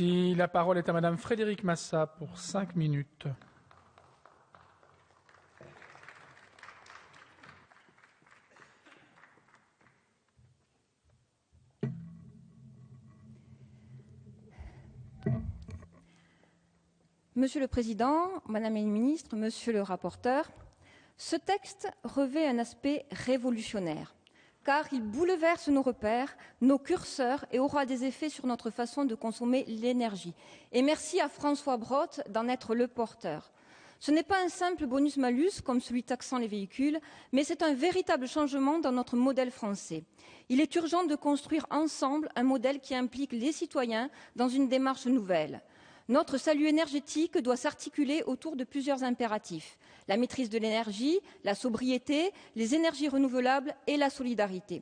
Et la parole est à Madame Frédérique Massa pour 5 minutes. Monsieur le Président, Madame la Ministre, Monsieur le rapporteur, ce texte revêt un aspect révolutionnaire, car il bouleverse nos repères, nos curseurs et aura des effets sur notre façon de consommer l'énergie. Et merci à François Brottes d'en être le porteur. Ce n'est pas un simple bonus-malus comme celui taxant les véhicules, mais c'est un véritable changement dans notre modèle français. Il est urgent de construire ensemble un modèle qui implique les citoyens dans une démarche nouvelle. Notre salut énergétique doit s'articuler autour de plusieurs impératifs. La maîtrise de l'énergie, la sobriété, les énergies renouvelables et la solidarité.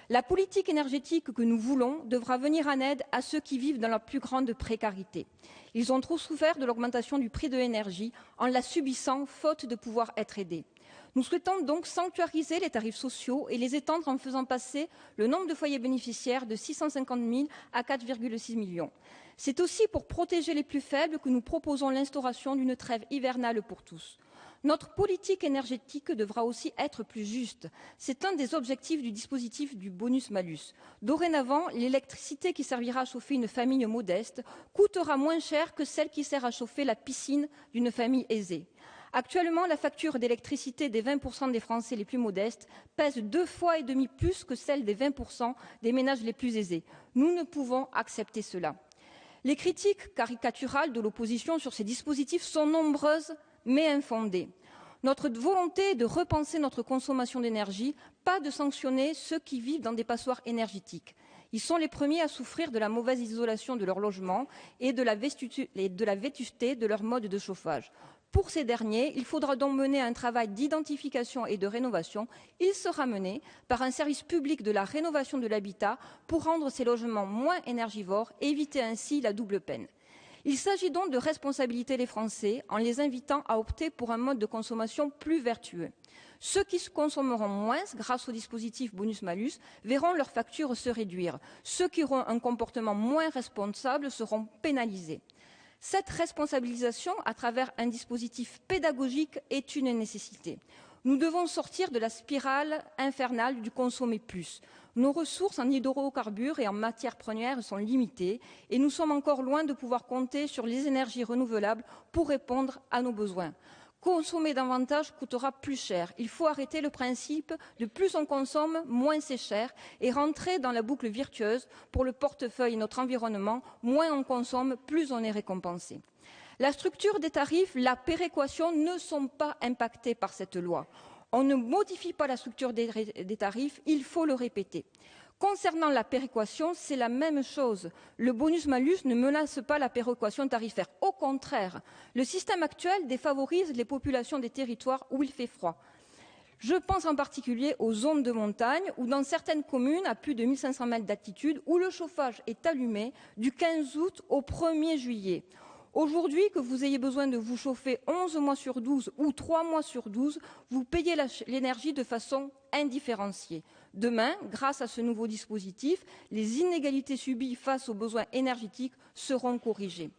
La politique énergétique que nous voulons devra venir en aide à ceux qui vivent dans la plus grande précarité. Ils ont trop souffert de l'augmentation du prix de l'énergie en la subissant faute de pouvoir être aidés. Nous souhaitons donc sanctuariser les tarifs sociaux et les étendre en faisant passer le nombre de foyers bénéficiaires de 650 000 à 4,6 millions. C'est aussi pour protéger les plus faibles que nous proposons l'instauration d'une trêve hivernale pour tous. Notre politique énergétique devra aussi être plus juste. C'est un des objectifs du dispositif du bonus-malus. Dorénavant, l'électricité qui servira à chauffer une famille modeste coûtera moins cher que celle qui sert à chauffer la piscine d'une famille aisée. Actuellement, la facture d'électricité des 20% des Français les plus modestes pèse 2,5 fois plus que celle des 20% des ménages les plus aisés. Nous ne pouvons accepter cela. Les critiques caricaturales de l'opposition sur ces dispositifs sont nombreuses mais infondées. Notre volonté est de repenser notre consommation d'énergie, pas de sanctionner ceux qui vivent dans des passoires énergétiques. Ils sont les premiers à souffrir de la mauvaise isolation de leur logement et de la vétusté de leur mode de chauffage. Pour ces derniers, il faudra donc mener un travail d'identification et de rénovation. Il sera mené par un service public de la rénovation de l'habitat pour rendre ces logements moins énergivores et éviter ainsi la double peine. Il s'agit donc de responsabiliser les Français en les invitant à opter pour un mode de consommation plus vertueux. Ceux qui consommeront moins grâce au dispositif bonus-malus verront leur facture se réduire. Ceux qui auront un comportement moins responsable seront pénalisés. Cette responsabilisation à travers un dispositif pédagogique est une nécessité. Nous devons sortir de la spirale infernale du consommer plus. Nos ressources en hydrocarbures et en matières premières sont limitées et nous sommes encore loin de pouvoir compter sur les énergies renouvelables pour répondre à nos besoins. Consommer davantage coûtera plus cher. Il faut arrêter le principe de plus on consomme, moins c'est cher et rentrer dans la boucle virtueuse pour le portefeuille et notre environnement. Moins on consomme, plus on est récompensé. La structure des tarifs, la péréquation ne sont pas impactés par cette loi. On ne modifie pas la structure des tarifs, il faut le répéter. Concernant la péréquation, c'est la même chose. Le bonus-malus ne menace pas la péréquation tarifaire. Au contraire, le système actuel défavorise les populations des territoires où il fait froid. Je pense en particulier aux zones de montagne ou dans certaines communes à plus de 1500 mètres d'altitude où le chauffage est allumé du 15 août au 1er juillet. Aujourd'hui, que vous ayez besoin de vous chauffer 11 mois sur 12 ou 3 mois sur 12, vous payez l'énergie de façon indifférenciée. Demain, grâce à ce nouveau dispositif, les inégalités subies face aux besoins énergétiques seront corrigées.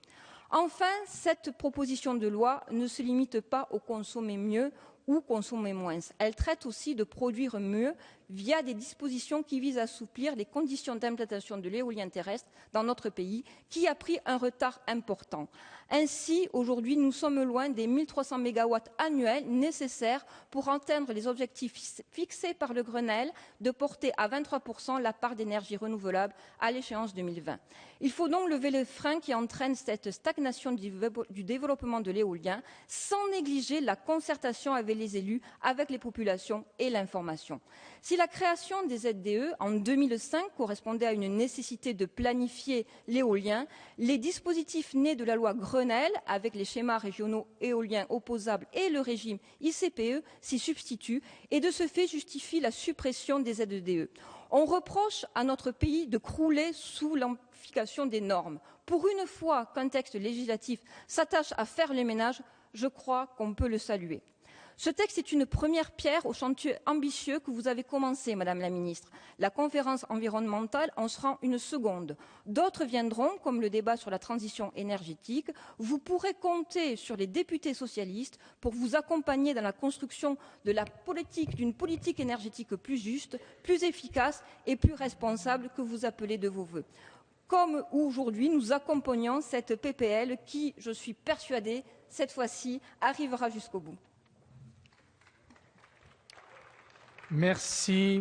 Enfin, cette proposition de loi ne se limite pas au consommer mieux ou consommer moins. Elle traite aussi de produire mieux via des dispositions qui visent à assouplir les conditions d'implantation de l'éolien terrestre dans notre pays, qui a pris un retard important. Ainsi, aujourd'hui, nous sommes loin des 1300 MW annuels nécessaires pour atteindre les objectifs fixés par le Grenelle de porter à 23% la part d'énergie renouvelable à l'échéance 2020. Il faut donc lever le frein qui entraîne cette stagnation du développement de l'éolien sans négliger la concertation avec les élus, avec les populations et l'information. Si la création des ZDE en 2005 correspondait à une nécessité de planifier l'éolien, les dispositifs nés de la loi Grenelle, avec les schémas régionaux éoliens opposables et le régime ICPE, s'y substituent et de ce fait justifient la suppression des ZDE. On reproche à notre pays de crouler sous l'amplification des normes. Pour une fois qu'un texte législatif s'attache à faire les ménages, je crois qu'on peut le saluer. Ce texte est une première pierre au chantier ambitieux que vous avez commencé, Madame la Ministre. La conférence environnementale en sera une seconde. D'autres viendront, comme le débat sur la transition énergétique. Vous pourrez compter sur les députés socialistes pour vous accompagner dans la construction d'une politique énergétique plus juste, plus efficace et plus responsable que vous appelez de vos vœux. Comme aujourd'hui, nous accompagnons cette PPL qui, je suis persuadée, cette fois-ci, arrivera jusqu'au bout. Merci.